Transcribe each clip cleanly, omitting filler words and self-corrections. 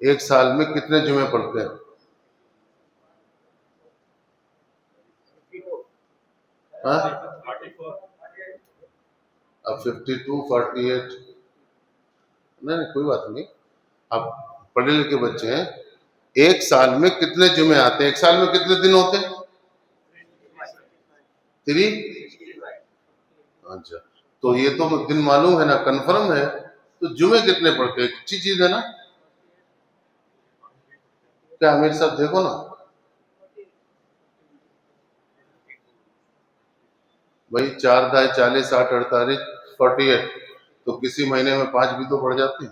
ایک سال میں کتنے جمعے پڑھتے ہیں؟ ہاں اب 52 48 نہیں کوئی بات نہیں. اب پڑھے لکھے بچے ہیں. ایک سال میں کتنے جمعے آتے ہیں؟ ایک سال میں کتنے دن ہوتے ہیں؟ 3. اچھا تو یہ تو دن معلوم ہے نا، کنفرم ہے. تو جمعے کتنے پڑھتے ہیں؟ اچھی چیز ہے نا. کیا میرے ساتھ دیکھو نا بھائی، 4 × 40 8 48 48. تو کسی مہینے میں 5 بھی تو پڑ جاتے ہیں.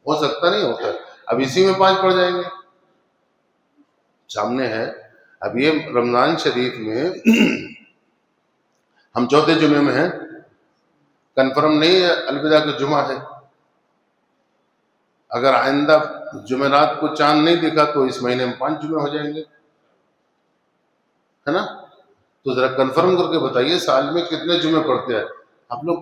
ہو سکتا نہیں ہوتا. اب اسی میں 5 پڑ جائیں گے. سامنے ہے. اب یہ رمضان شریف میں ہم چوتھے جمعے میں ہیں. کنفرم نہیں ہے الوداع کا جمعہ ہے. اگر آئندہ جمعرات کو چاند نہیں دکھا تو اس مہینے میں 5 جمعے ہو جائیں گے، ہے نا. تو ذرا کنفرم کر کے بتائیے سال میں کتنے جمعے پڑھتے ہیں آپ لوگ؟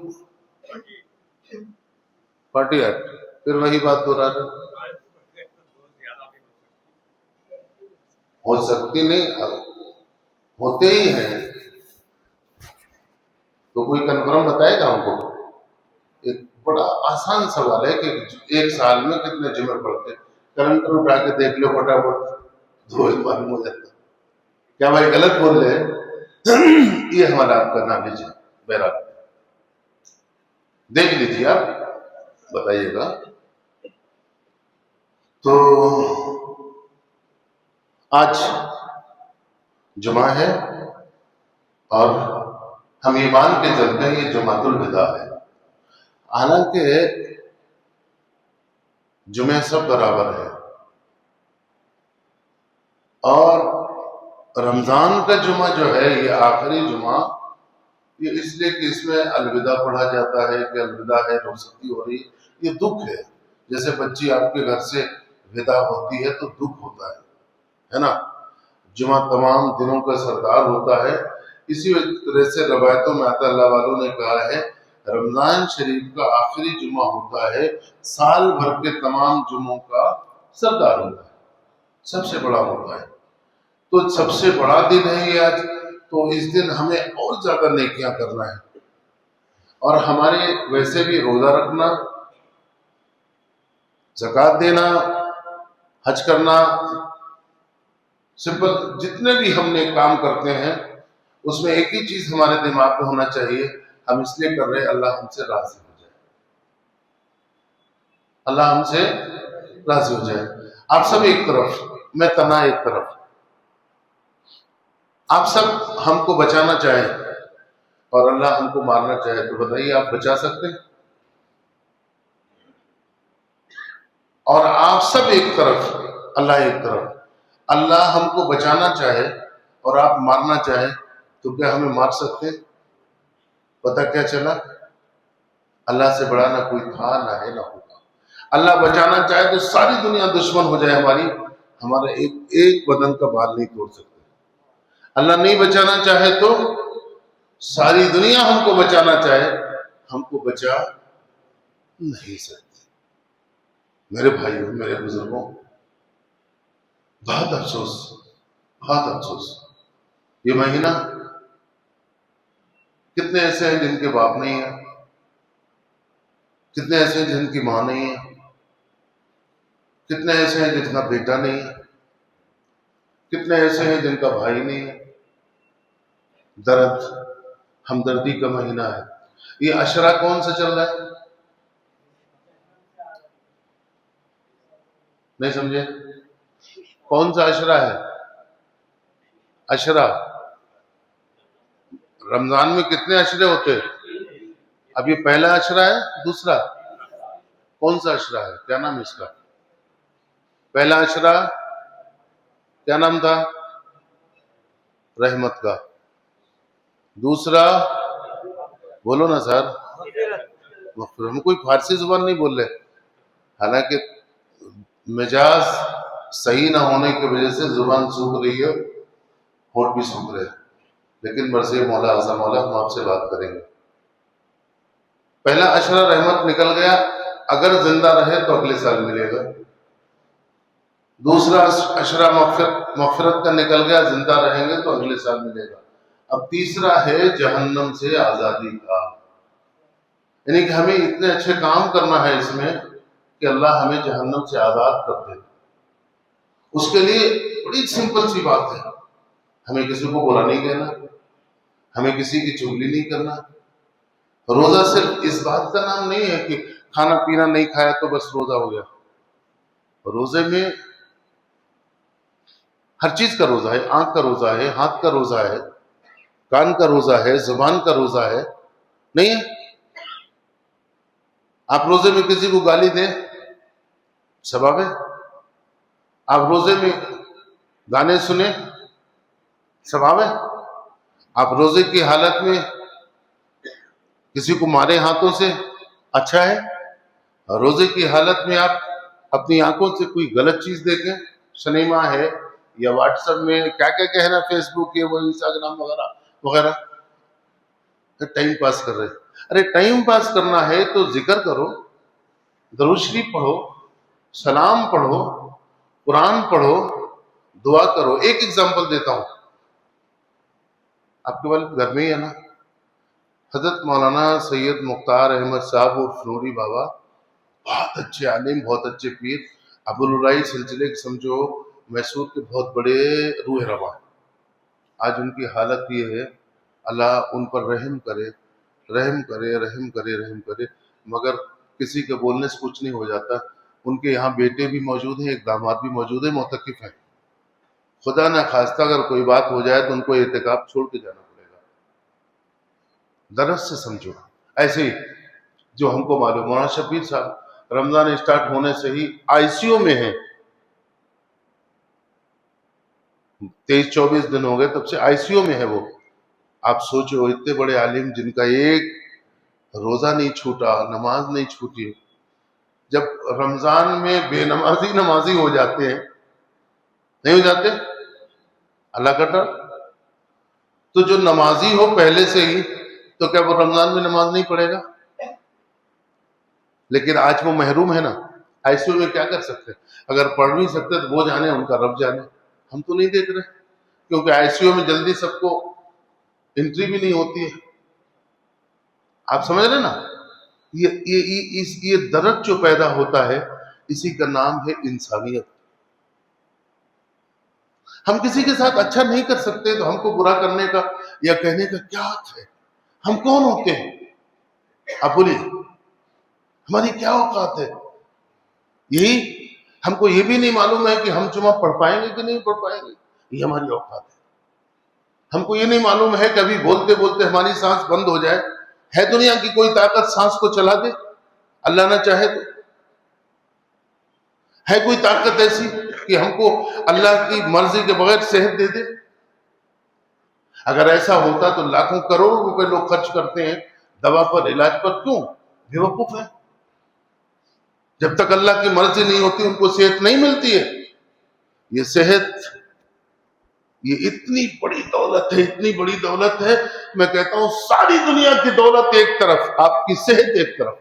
48. پھر وہی بات دہرا رہے. ہو سکتی نہیں، ہوتے ہی ہیں. تو کوئی کنفرم بتائے گا ہم کو؟ ایک بڑا آسان سوال ہے کہ ایک سال میں کتنے جمعے پڑھتے ہیں. کیلنڈر اٹھا کے دیکھ لو فٹافٹ، تو معلوم ہو جاتا. کیا بھائی غلط بول رہے ہیں؟ یہ ہمارا آپ کا نالج ہے. بہرحال دیکھ لیجیے، آپ بتائیے گا. تو آج جمعہ ہے اور ہم یہ مان کے چلتے ہیں یہ جمعۃ الوداع ہے. حالانکہ جمعے سب برابر ہے، اور رمضان کا جمعہ جو ہے یہ آخری جمعہ، یہ اس لیے کہ اس میں الوداع پڑھا جاتا ہے کہ الوداع ہے، رخصتی ہو رہی ہے. یہ دکھ ہے. جیسے بچی آپ کے گھر سے ودا ہوتی ہے تو دکھ ہوتا ہے نا. جمعہ تمام دنوں کا سردار ہوتا ہے. اسی طرح سے روایتوں میں آتا، اللہ والوں نے کہا ہے رمضان شریف کا آخری جمعہ ہوتا ہے سال بھر کے تمام جمعوں کا سردار ہوتا ہے، سب سے بڑا ہوتا ہے. تو سب سے بڑا دن ہے یہ آج. تو اس دن ہمیں اور زیادہ نیکیاں کرنا ہے. اور ہمارے ویسے بھی روزہ رکھنا، زکوٰۃ دینا، حج کرنا، سمپل جتنے بھی ہم نے کام کرتے ہیں اس میں ایک ہی چیز ہمارے دماغ میں ہونا چاہیے، ہم اس لیے کر رہے ہیں اللہ ہم سے راضی ہو جائے. اللہ ہم سے راضی ہو جائے. آپ سب ایک طرف، میں تنہا ایک طرف. آپ سب ہم کو بچانا چاہیں اور اللہ ہم کو مارنا چاہے تو بتائیے آپ بچا سکتے ہیں؟ اور آپ سب ایک طرف، اللہ ایک طرف. اللہ ہم کو بچانا چاہے اور آپ مارنا چاہے تو کیا ہمیں مار سکتے ہیں؟ پتہ کیا چلا؟ اللہ سے بڑا نہ کوئی تھا، نہ ہے، نہ ہوگا. اللہ بچانا چاہے تو ساری دنیا دشمن ہو جائے ہماری، ہمارا ایک بدن کا بال نہیں توڑ سکتے. اللہ نہیں بچانا چاہے تو ساری دنیا ہم کو بچانا چاہے، ہم کو بچا نہیں سکتے. میرے بھائیوں، میرے بزرگوں، بہت افسوس، بہت افسوس. یہ مہینہ کتنے ایسے ہیں جن کے باپ نہیں ہیں، کتنے ایسے ہیں جن کی ماں نہیں ہے، کتنے ایسے ہیں جن کا بیٹا نہیں ہے، کتنے ایسے ہیں جن کا بھائی نہیں ہے. درد، ہمدردی کا مہینہ ہے. یہ عشرہ کون سا چل رہا ہے؟ نہیں سمجھے؟ کون سا عشرہ ہے؟ عشرہ رمضان میں کتنے عشرے ہوتے؟ اب یہ پہلا عشرہ ہے، دوسرا کون سا عشرہ ہے؟ کیا نام اس کا؟ پہلا عشرہ کیا نام تھا؟ رحمت کا. دوسرا بولو نا سر، ہم کوئی فارسی زبان نہیں بول رہے. حالانکہ مجاز صحیح نہ ہونے کی وجہ سے زبان سوکھ رہی ہے، ہونٹ بھی سوکھ رہے ہیں، لیکن مرضی مولا اعظم مولا ہم آپ سے بات کریں گے. پہلا عشرہ رحمت نکل گیا، اگر زندہ رہے تو اگلے سال ملے گا. دوسرا اشرا مغفرت کا نکل گیا، زندہ رہیں گے تو اگلے سال ملے گا. اب تیسرا ہے جہنم سے آزادی کا، یعنی کہ ہمیں اتنے اچھے کام کرنا ہے اس میں کہ اللہ ہمیں جہنم سے آزاد کر دے. اس کے لیے بڑی سمپل سی بات ہے، ہمیں کسی کو برا نہیں کہنا، ہمیں کسی کی چغلی نہیں کرنا. روزہ صرف اس بات کا نام نہیں ہے کہ کھانا پینا نہیں کھایا تو بس روزہ ہو گیا. روزے میں ہر چیز کا روزہ ہے، آنکھ کا روزہ ہے، ہاتھ کا روزہ ہے، کان کا روزہ ہے، زبان کا روزہ ہے. نہیں ہے؟ آپ روزے میں کسی کو گالی دیں ثواب ہے. آپ روزے میں گانے سنیں ثواب ہے. آپ روزے کی حالت میں کسی کو مارے ہاتھوں سے اچھا ہے. روزے کی حالت میں آپ اپنی آنکھوں سے کوئی غلط چیز دیکھیں، سنیما ہے یا واٹس ایپ میں کیا کیا کہہ رہا ہے، فیس بک ہے، وہ انسٹاگرام وغیرہ وغیرہ، ٹائم پاس کر رہے. ارے ٹائم پاس کرنا ہے تو ذکر کرو، درود شریف پڑھو، سلام پڑھو، قرآن پڑھو، دعا کرو. ایک ایگزامپل دیتا ہوں، آپ کے والد گھر میں ہی ہے نا، حضرت مولانا سید مختار احمد صاحب اور نوری بابا، بہت اچھے عالم، بہت اچھے پیر، عبدالرائی سلسلے کے سمجھو میسور کے بہت بڑے روح رواں. آج ان کی حالت یہ ہے، اللہ ان پر رحم کرے، رحم کرے، رحم کرے، رحم کرے. مگر کسی کے بولنے سے کچھ نہیں ہو جاتا. ان کے یہاں بیٹے بھی موجود ہیں، ایک داماد بھی موجود ہے، معتکف ہیں. خدا نہ خواستہ اگر کوئی بات ہو جائے تو ان کو اعتکاف چھوڑ کے جانا پڑے گا. درس سے سمجھو. ایسے ہی جو ہم کو معلوم، مولانا شبیر صاحب رمضان اسٹارٹ ہونے سے ہی آئی سی یو میں ہیں، 23-24 دن ہو گئے تب سے آئی سی یو میں ہے وہ. آپ سوچو اتنے بڑے عالم جن کا ایک روزہ نہیں چھوٹا، نماز نہیں چھوٹی، جب رمضان میں بے نمازی ہو جاتے ہیں، نہیں ہو جاتے اللہ کا ڈر، تو جو نمازی ہو پہلے سے ہی تو کیا وہ رمضان میں نماز نہیں پڑھے گا؟ لیکن آج وہ محروم ہے نا. آئی سی یو میں کیا کر سکتے؟ اگر پڑھ نہیں سکتے تو وہ جانے، ان کا رب جانے. ہم تو نہیں دیکھ رہے، کیونکہ آئی سی یو میں جلدی سب کو انٹری بھی نہیں ہوتی ہے. آپ سمجھ رہے نا؟ یہ درد جو پیدا ہوتا ہے، اسی کا نام ہے انسانیت. ہم کسی کے ساتھ اچھا نہیں کر سکتے تو ہم کو برا کرنے کا یا کہنے کا کیا حق ہے؟ ہم کون ہوتے ہیں؟ آپ بولیے، ہماری کیا اوقات ہے؟ یہی ہم کو یہ بھی نہیں معلوم ہے کہ ہم جمعہ پڑھ پائیں گے کہ نہیں پڑھ پائیں گے. یہ ہماری اوقات ہے. ہم کو یہ نہیں معلوم ہے کہ ابھی بولتے بولتے ہماری سانس بند ہو جائے. ہے دنیا کی کوئی طاقت سانس کو چلا دے؟ اللہ نہ چاہے تو. ہے کوئی طاقت ایسی کہ ہم کو اللہ کی مرضی کے بغیر صحت دے دے؟ اگر ایسا ہوتا تو لاکھوں کروڑوں روپے لوگ خرچ کرتے ہیں دوا پر، علاج پر. کیوں؟ بے وقوف ہے. جب تک اللہ کی مرضی نہیں ہوتی ان کو صحت نہیں ملتی ہے. یہ صحت، یہ اتنی بڑی دولت ہے، اتنی بڑی دولت ہے. میں کہتا ہوں ساری دنیا کی دولت ایک طرف، آپ کی صحت ایک طرف.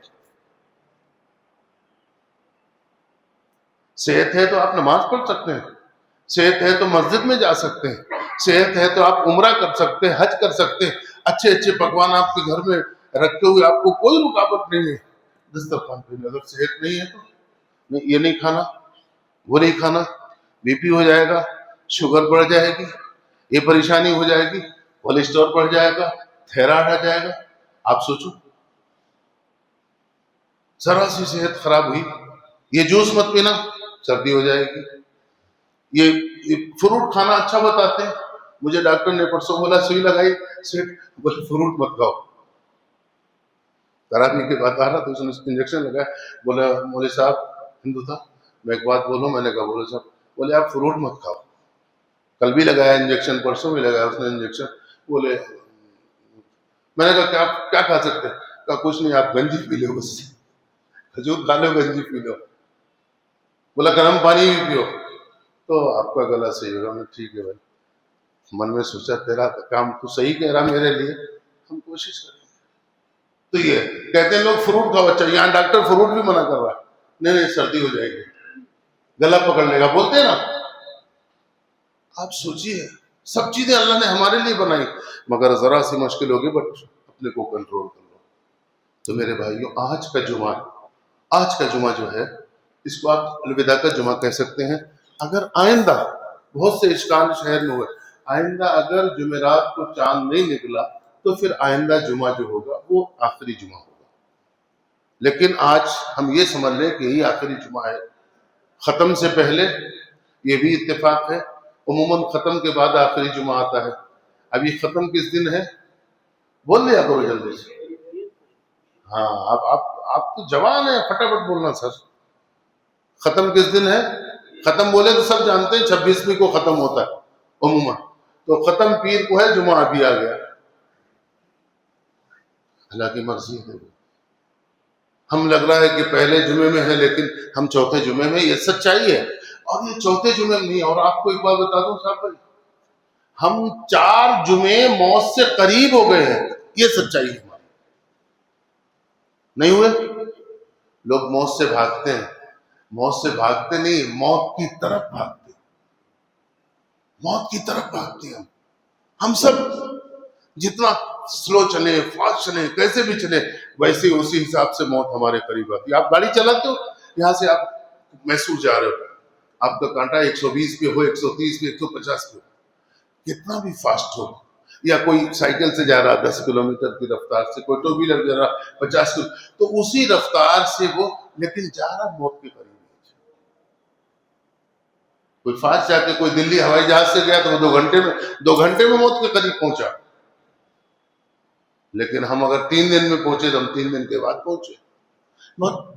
صحت ہے تو آپ نماز پڑھ سکتے ہیں، صحت ہے تو مسجد میں جا سکتے ہیں، صحت ہے تو آپ عمرہ کر سکتے ہیں، حج کر سکتے ہیں. اچھے اچھے پکوان آپ کے گھر میں رکھے ہوئے، آپ کو کوئی رکاوٹ نہیں ہے دسترخوان پہ. اگر صحت نہیں ہے تو یہ نہیں کھانا، وہ نہیں کھانا، بی پی ہو جائے گا، شوگر بڑھ جائے گی، یہ پریشانی ہو جائے گی، کولیسٹرول بڑھ جائے گا، تھائرائڈ آ جائے گا. آپ سوچو، ذرا سی صحت خراب ہوئی، یہ جوس مت پینا، سردی ہو جائے گی. یہ فروٹ کھانا اچھا بتاتے ہیں. مجھے ڈاکٹر نے پرسوں بولا سوئی لگائی، بولے فروٹ مت کھاؤ. تراپی کے بعد آ رہا تو اس نے انجیکشن لگایا. بولا مولوی صاحب، ہندو تھا، میں ایک بات بولوں؟ میں نے کہا بولے صاحب. بولے آپ فروٹ مت کھاؤ. کل بھی لگایا انجیکشن، پرسوں بھی لگایا اس نے انجیکشن. بولے، میں نے کہا کیا کھا سکتے؟ کہا کچھ نہیں، آپ گنجی پی لو، بس کھجور کھا لو، گنجی پی لو. بولا گرم پانی بھی پیو تو آپ کا گلا صحیح ہوگا. میں ٹھیک ہے بھائی. من میں سوچا تیرا کام تو صحیح کہہ رہا میرے لیے، ہم کوشش کریں. تو یہ کہتے ہیں لوگ فروٹ کھاؤ، اچھا یہاں ڈاکٹر فروٹ بھی منع کر رہا ہے، نہیں سردی ہو جائے گی، گلا پکڑ لے گا، بولتے ہیں نا. آپ سوچیے سب چیزیں اللہ نے ہمارے لیے بنائی، مگر ذرا سی مشکل ہوگی بٹ اپنے کو کنٹرول کر لو. تو میرے بھائیوں آج کا جمعہ جو ہے اس کو آپ الوداع کا جمعہ کہہ سکتے ہیں. اگر آئندہ بہت سے اشکال شہر میں ہوئے، آئندہ اگر جمعرات کو چاند نہیں نکلا تو پھر آئندہ جمعہ جو ہوگا وہ آخری جمعہ ہوگا. لیکن آج ہم یہ سمجھ لیں کہ یہی آخری جمعہ ہے. ختم سے پہلے یہ بھی اتفاق ہے، عموماً ختم کے بعد آخری جمعہ آتا ہے. اب یہ ختم کس دن ہے بول لیا کرو جلدی سے. ہاں آپ تو جوان ہیں، فٹافٹ بولنا سر. ختم کس دن ہے؟ ختم بولے تو سب جانتے ہیں 26ویں کو ختم ہوتا ہے عموماً. تو ختم پیر کو ہے، جمعہ ابھی آ گیا. اللہ کی مرضی ہے. ہم لگ رہا ہے کہ پہلے جمعے میں ہے لیکن ہم چوتھے جمعے میں، یہ سچائی ہے. اور یہ چوتھے جمعے میں نہیں. اور آپ کو ایک بات بتا دوں صاحب بھائی، ہم 4 جمعے موت سے قریب ہو گئے ہیں، یہ سچائی ہے ہماری. نہیں ہوئے؟ لوگ موت سے بھاگتے ہیں، موت سے بھاگتے نہیں، موت کی طرف بھاگتے. موت کی طرف بھاگتے ہیں ہم سب. جتنا سلو چلے، فاسٹ چلے، کیسے بھی چلے، ویسے اسی حساب سے موت ہمارے قریب آتی ہے. آپ گاڑی چلاتے ہو، یہاں سے آپ محسوس جا رہے ہو، آپ کا کانٹا 120 پہ ہو، 130 پہ، 150 پہ، کتنا بھی فاسٹ ہو، یا کوئی سائیکل سے جا رہا 10 کلومیٹر کی رفتار سے، کوئی ٹو ویلر جا رہا 50 کلو، تو اسی رفتار سے وہ لیکن جا رہا موت کے قریب. کوئی فاسٹ جا کے کوئی دلی ہوائی جہاز سے گیا تو وہ 2 گھنٹے میں موت کے قریب پہنچا. لیکن ہم اگر 3 دن میں پہنچے تو ہم 3 دن کے بعد پہنچے.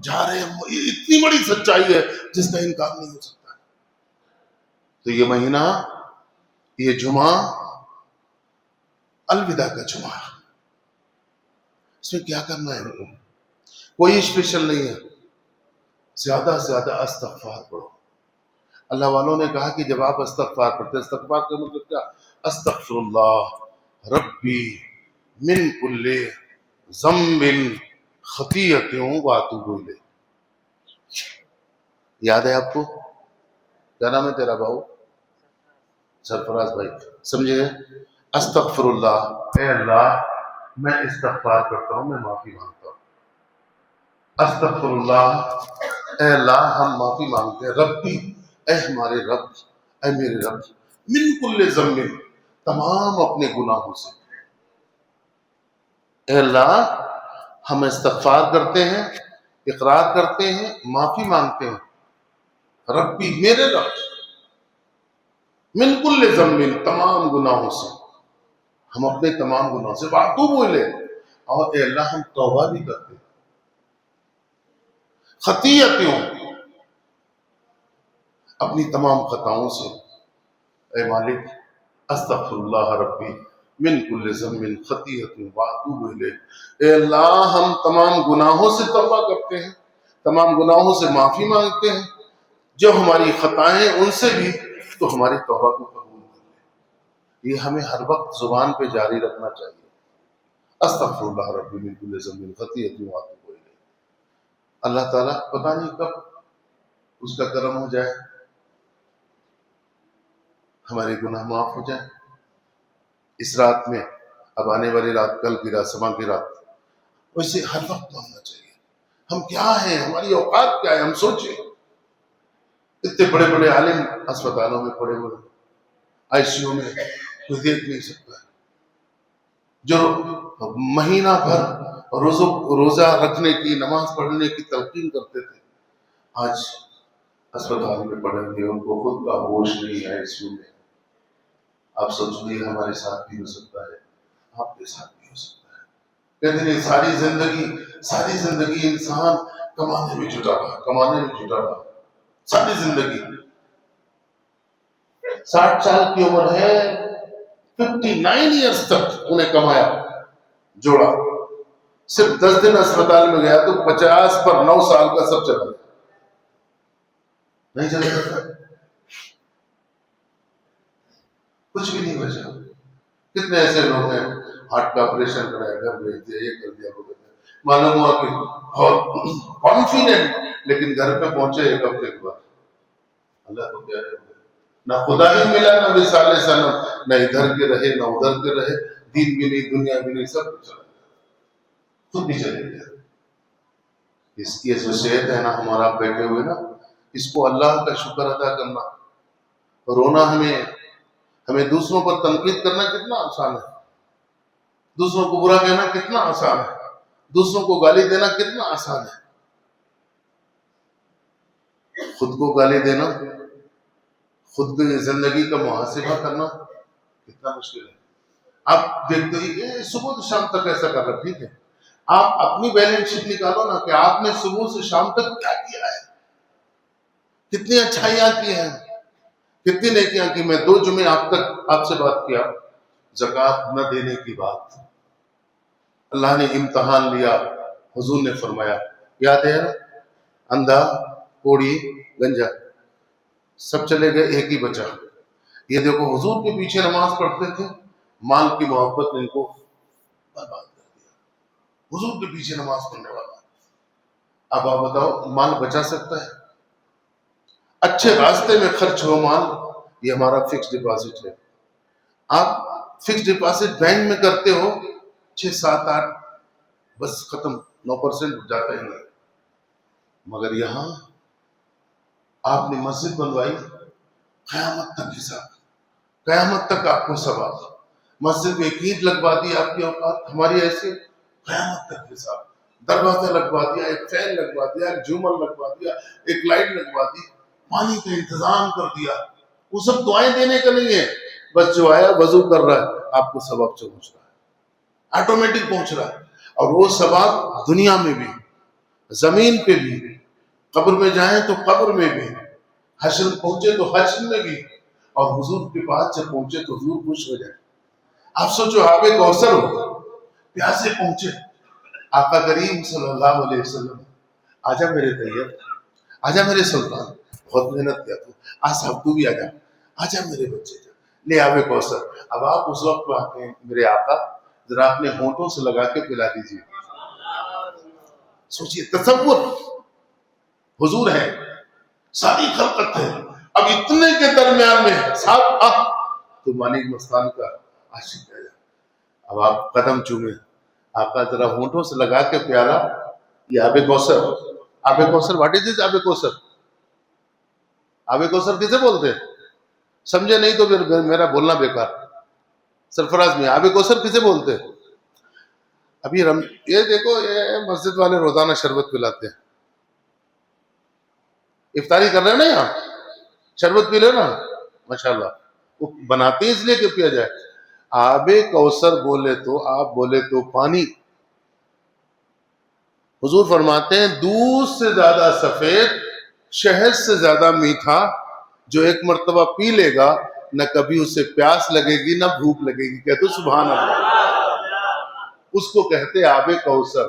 جا رہے ہیں. یہ اتنی بڑی سچائی ہے جس کا انکار نہیں ہو سکتا. تو یہ مہینہ، یہ جمعہ الوداع کا جمعہ، اس میں کیا کرنا ہے؟ کوئی اسپیشل نہیں ہے. زیادہ سے زیادہ استغفار پڑھو. اللہ والوں نے کہا کہ جب آپ استغفار پڑھتے، استغفار کا مطلب کیا؟ استغفر اللہ ربی من کل ذنب خطیئۃ واتوب الیہ. یاد ہے آپ کو؟ کیا نام ہے تیرا بھاؤ؟ سرفراز بھائی. سمجھے؟ استغفر اللہ، اے اللہ میں استغفار کرتا ہوں، میں معافی مانگتا ہوں. استغفر اللہ، اے اللہ ہم معافی مانگتے ہیں. ربی، اے ہمارے رب، اے میرے رب، من کل ذنب، تمام اپنے گناہوں سے. اے اللہ ہم استغفار کرتے ہیں، اقرار کرتے ہیں، معافی مانگتے ہیں. ربی میرے رب، من کل ذنب تمام گناہوں سے، ہم اپنے تمام گناہوں سے، واتوب الیہ، اور اے اللہ ہم توبہ بھی کرتے ہیں. خطیئتوں، اپنی تمام خطاؤں سے. اے مالک استغفر اللہ ربی من کل ذنب خطیئۃ واتوب الیہ. اے اللہ ہم تمام گناہوں سے توبہ کرتے ہیں، تمام گناہوں سے معافی مانگتے ہیں، جو ہماری خطائیں ان سے بھی، تو ہماری توبہ کو قبول کر لے. یہ ہمیں ہر وقت زبان پہ جاری رکھنا چاہیے. استغفر اللہ ربی من کل ذنب خطیئۃ واتوب الیہ. اللہ تعالیٰ پتہ نہیں کب اس کا کرم ہو جائے، ہمارے گناہ معاف ہو جائیں. اس رات میں، اب آنے والی رات، کل کی رات، صبح کی رات، ویسے ہر وقت مانگنا چاہیے. ہم کیا ہیں، ہماری اوقات کیا ہے، ہم سوچیں. اتنے بڑے بڑے عالم اسپتالوں میں پڑے ہوئے، آئی سی یو میں، کوئی دیکھ نہیں سکتا ہے. جو مہینہ بھر روزہ رکھنے کی، نماز پڑھنے کی تلقین کرتے تھے، آج اسپتال میں پڑے ہوئے، ان کو خود کا ہوش نہیں ہے آئی سی یو میں. آپ سوچیے ہمارے ساتھ بھی ہو سکتا ہے، آپ کے ساتھ بھی ہو سکتا ہے. کہتے ہیں ساری زندگی انسان کمانے میں جٹا رہا، ساری زندگی. 60 سال کی عمر ہے، 59 ایئرس تک انہیں کمایا، جوڑا. صرف 10 دن اسپتال میں گیا تو 50 پر 9 سال کا سب چلا گیا. نہیں چل سکتا، کچھ بھی نہیں بچا. کتنے ایسے لوگ ہیں، ہارٹ کا آپریشن کرایا، گھر بھیج دیا، یہ کر دیا، وہ کر دیا. معلوم ہوا کہ بہت کانفیڈنٹ، لیکن گھر پہ پہنچے ایک ہفتے کے بعد اللہ کو کیا ہے، نہ خدا ہی ملا، نہ رسالہ سلام، نہ ادھر کے رہے نہ ادھر کے رہے، دین بھی نہیں دنیا بھی نہیں، سب کچھ چلا گیا، خود بھی چلے گیا۔ اس کی جو صحت ہے نا ہمارا بیٹھے ہوئے نا، اس کو اللہ کا شکر ادا کرنا، رونا ہمیں دوسروں پر تنقید کرنا کتنا آسان ہے، دوسروں کو برا کہنا کتنا آسان ہے، دوسروں کو گالی دینا کتنا آسان ہے، خود کو گالی دینا، خود کی زندگی کا محاسبہ کرنا کتنا مشکل ہے۔ آپ دیکھتے ہی صبح سے شام تک ایسا کر رہا، ٹھیک ہے، آپ اپنی بیلنس شیٹ نکالو نا کہ آپ نے صبح سے شام تک کیا کیا ہے، کتنی اچھائیاں کی ہیں، کتنی نیکیاں کی۔ میں 2 جمعے آپ سے بات کیا زکوٰۃ نہ دینے کی بات، اللہ نے امتحان لیا، حضور نے فرمایا، یاد ہے نا، اندھا، کوڑی، گنجا سب چلے گئے، ایک ہی بچا۔ یہ دیکھو حضور کے پیچھے نماز پڑھتے تھے، مال کی محبت نے ان کو برباد کر دیا۔ حضور کے پیچھے نماز پڑھنے والا، اب آپ بتاؤ مال بچا سکتا ہے؟ اچھے راستے میں خرچ ہو مال، یہ ہمارا فکس ڈپازٹ ہے۔ آپ فکس ڈپازٹ بینک میں کرتے ہو 6 7 8، بس ختم، 9% جاتا ہی نہیں۔ مگر یہاں آپ نے مسجد بنوائی، قیامت تک حساب، قیامت تک آپ کو ثواب، مسجد میں ایک اینٹ لگوا دی، آپ کی اوقات ہماری ایسے، قیامت تک حساب، دروازہ لگوا دیا، ایک فین لگوا دیا، ایک جھومر لگوا دیا، ایک لائٹ لگوا دی، پانی کا انتظام کر دیا۔ وہ سب دعائیں دینے کا نہیں ہے، بس جو آیا وضو کر رہا ہے آپ کو ثواب پہنچ رہا ہے، آٹومیٹک پہنچ رہا ہے۔ اور وہ ثواب دنیا میں بھی، زمین پہ بھی، قبر میں جائیں تو قبر میں بھی، حشر پہنچے تو حشر میں بھی، اور حضور کے پاس جب پہنچے تو حضور خوش ہو جائے۔ آپ سوچو آب کوثر ہو، پیاسے پہنچے، آقا کریم صلی اللہ علیہ وسلم، آجا میرے طیب، آجا میرے سلطان، بہت محنت کیا تو، آج صاحب تو بھی آجا، آجا میرے بچے جا، لے آب کوثر۔ اب آپ اس وقت پہ آتے ہیں، میرے آقا ذرا اپنے ہونٹوں سے لگا کے پلا دیجیے۔ سوچئے تصور، حضور ہے، ساری خلقت ہے، اب اتنے کے درمیان میں صاحب تو مالک مستان کا عاشق ہے۔ اب آپ قدم چومے، آقا ذرا ہونٹوں سے لگا کے پیالا، یہ آب کوثر۔ آب کوثر، واٹ از دس آب کوثر؟ آب کوثر کسے بولتے ہیں؟ سمجھے نہیں تو پھر میرا بولنا بیکار۔ سرفراز میں آب کوثر کسے بولتے ہیں؟ ابھی یہ دیکھو، یہ مسجد والے روزانہ شربت پلاتے ہیں، افطاری کر رہے ہیں نا، یہاں شربت پی لے نا، ماشاءاللہ، وہ بناتے ہیں اس لیے کہ پیا جائے۔ آب کوثر بولے تو آپ بولے تو پانی، حضور فرماتے ہیں دودھ سے زیادہ سفید، شہد سے زیادہ میٹھا، جو ایک مرتبہ پی لے گا نہ کبھی اسے پیاس لگے گی نہ بھوک لگے گی۔ کہتے سبحان اللہ، اس کو کہتے آب کوثر،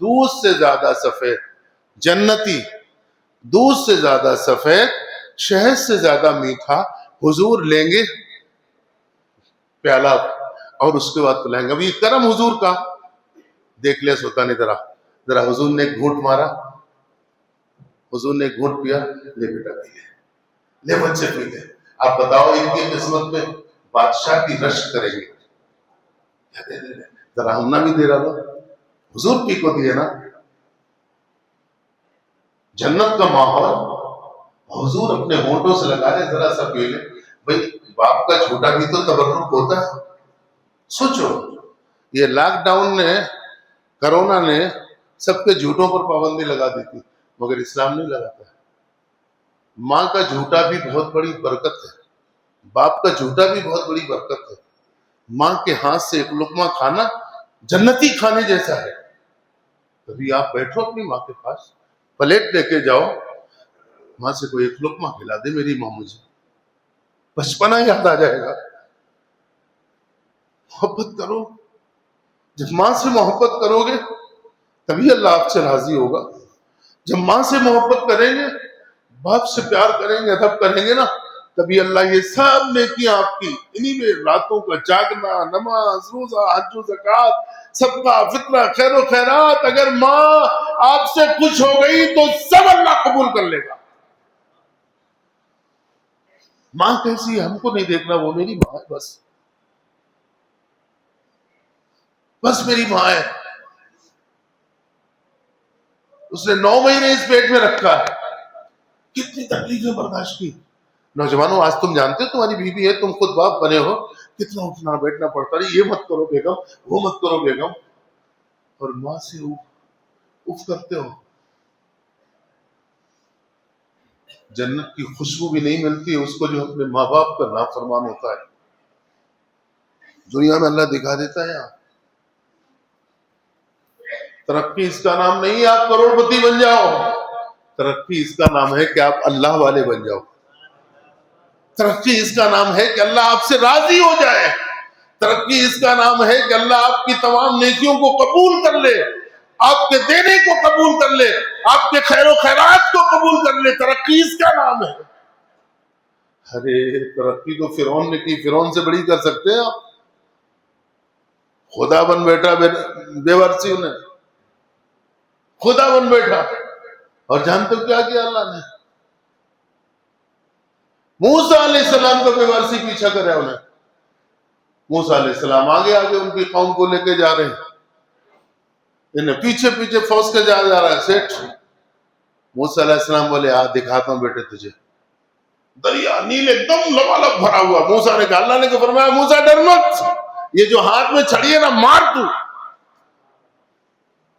دودھ سے زیادہ سفید، جنتی، دودھ سے زیادہ سفید، شہد سے زیادہ میٹھا، حضور لیں گے پیالہ اور اس کے بعد پلائیں گے۔ اب یہ کرم حضور کا دیکھ لیا سوتا نہیں، ذرا حضور نے ایک گھونٹ مارا، حضور نے ایک گھونٹ پیا، لے بیٹا پی لے، لے بچے پی لے۔ آپ بتاؤ ان کی قسمت میں بادشاہ کی رشک کریں گے، ذرا ہم نہ بھی دے رہا تھا، حضور پی کو دیے نا، جنت کا ماحول، حضور اپنے ہونٹوں سے لگا لے، ذرا سا پی لے۔ بھئی باپ کا جھوٹا بھی تو تبرک ہوتا ہے۔ سوچو، یہ لاک ڈاؤن نے، کرونا نے سب کے جھوٹوں پر پابندی لگا دی تھی، مگر اسلام نہیں لگاتا ہے۔ ماں کا جھوٹا بھی بہت بڑی برکت ہے، باپ کا جھوٹا بھی بہت بڑی برکت ہے۔ ماں کے ہاتھ سے ایک لقمہ کھانا جنتی کھانے جیسا ہے۔ کبھی آپ بیٹھو اپنی ماں کے پاس، پلیٹ لے کے جاؤ، ماں سے کوئی ایک لقمہ کھلا دے میری ماں، مجھے بچپنا یاد آ جائے گا۔ محبت کرو، جب ماں سے محبت کرو گے تبھی اللہ آپ سے راضی ہوگا۔ جب ماں سے محبت کریں گے، باپ سے پیار کریں گے، ادب کریں گے نا، تبھی اللہ یہ سب نیکیاں آپ کی انہی میں، راتوں کا جاگنا، نماز، روزہ، حج و زکوٰۃ، صدقہ، فطرہ، خیر و خیرات، اگر ماں آپ سے خوش ہو گئی تو سب اللہ قبول کر لے گا۔ ماں کیسی ہے ہم کو نہیں دیکھنا، وہ میری ماں ہے، بس میری ماں ہے، اس نے 9 مہینے اس پیٹ میں رکھا ہے، کتنی تکلیفیں برداشت کی۔ نوجوانوں آج تم جانتے ہو تمہاری بیوی ہے، تم خود باپ بنے ہو، کتنا اٹھنا بیٹھنا پڑتا ہے، یہ مت کرو بیگم، وہ مت کرو بیگم، اور ماں سے اف کرتے ہو۔ جنت کی خوشبو بھی نہیں ملتی ہے اس کو جو اپنے ماں باپ کا نافرمان ہوتا ہے۔ دنیا میں اللہ دکھا دیتا ہے آپ، ترقی اس کا نام نہیں ہے آپ کروڑ پتی بن جاؤ، ترقی اس کا نام ہے کہ آپ اللہ والے بن جاؤ، ترقی اس کا نام ہے کہ اللہ آپ سے راضی ہو جائے، ترقی اس کا نام ہے کہ اللہ آپ کی تمام نیکیوں کو قبول کر لے، آپ کے دینے کو قبول کر لے، آپ کے خیر و خیرات کو قبول کر لے، ترقی اس کا نام ہے۔ ارے ترقی تو فرعون نے کی، فرعون سے بڑی کر سکتے ہیں آپ؟ خدا بن بیٹھا بے ورسی نے، خدا بن بیٹھا، اور جانتے ہو کیا کیا اللہ نے؟ موسیٰ علیہ السلام کا بے ورسی پیچھا کرا انہیں، موسیٰ علیہ السلام آگے آگے ان کی قوم کو لے کے جا رہے ہیں، انہیں پیچھے پیچھے فوج کے جا رہا ہے سیٹ۔ موسیٰ علیہ السلام بولے دکھاتا ہوں بیٹے تجھے، دریا نیل ایک دم لبالب بھرا ہوا۔ موسیٰ نے کہا، اللہ نے فرمایا موسیٰ ڈر مت، یہ جو ہاتھ میں چھڑی ہے نا مار تو،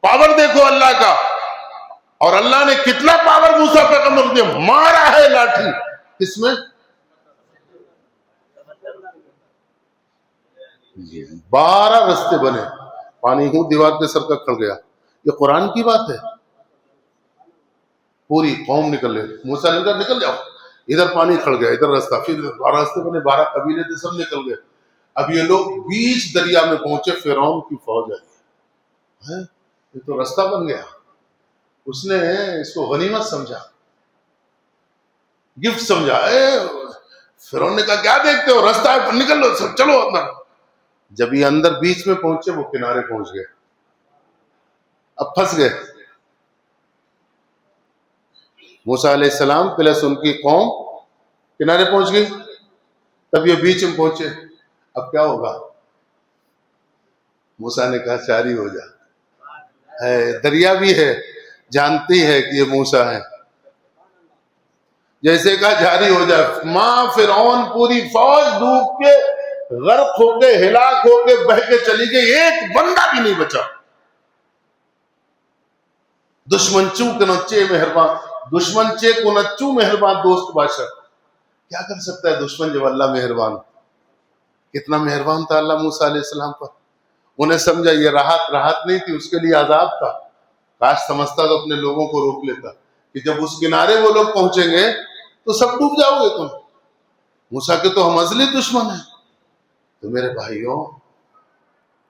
پاور دیکھو اللہ کا، اور اللہ نے کتنا پاور موسیٰ پہ کمر دیا، مارا ہے لاٹھی، کس میں؟ 12 رستے بنے، پانی ہوں دیوار کے سر کا کھڑ گیا۔ یہ قرآن کی بات ہے، پوری قوم نکل گئی، موسیٰ نے کہا نکل جاؤ، ادھر پانی کھڑ گیا، ادھر رستہ، پھر 12 رستے بنے، 12 قبیلے تھے سب نکل گئے۔ اب یہ لوگ بیچ دریا میں پہنچے، فرعون کی فوج آئی، یہ تو رستہ بن گیا، اس نے اس کو غنیمت سمجھا، گفٹ سمجھا۔ فرعون نے کہا کیا دیکھتے ہو، رستہ ہے نکل لو، چلو اندر۔ جب یہ اندر بیچ میں پہنچے وہ کنارے پہنچ گئے، اب پھنس گئے۔ موسیٰ علیہ السلام پلس ان کی قوم کنارے پہنچ گئی، تب یہ بیچ میں پہنچے، اب کیا ہوگا؟ موسیٰ نے کہا جاری ہو جا، ہے دریا بھی ہے، جانتی ہے کہ یہ موسیٰ ہے، جیسے کہا جاری ہو جا۔ ماں فرعون پوری فوج ڈوب کے غرق ہو کے ہلاک ہو کے بہ کے چلی گئی، ایک بندہ بھی نہیں بچا۔ دشمن چو کنچے مہربان، دشمن چے کنچو مہربان دوست باشد، کیا کر سکتا ہے دشمن جب اللہ مہربان؟ کتنا مہربان تھا اللہ موسیٰ علیہ السلام پر، انہیں سمجھا یہ راحت نہیں تھی، اس کے لیے عذاب تھا۔ کاش سمجھتا تو اپنے لوگوں کو روک لیتا کہ جب اس کنارے وہ لوگ پہنچیں گے تو سب ڈوب جاؤ گے تم، موسیٰ کے تو ہم ازلی دشمن ہیں۔ تو میرے بھائیوں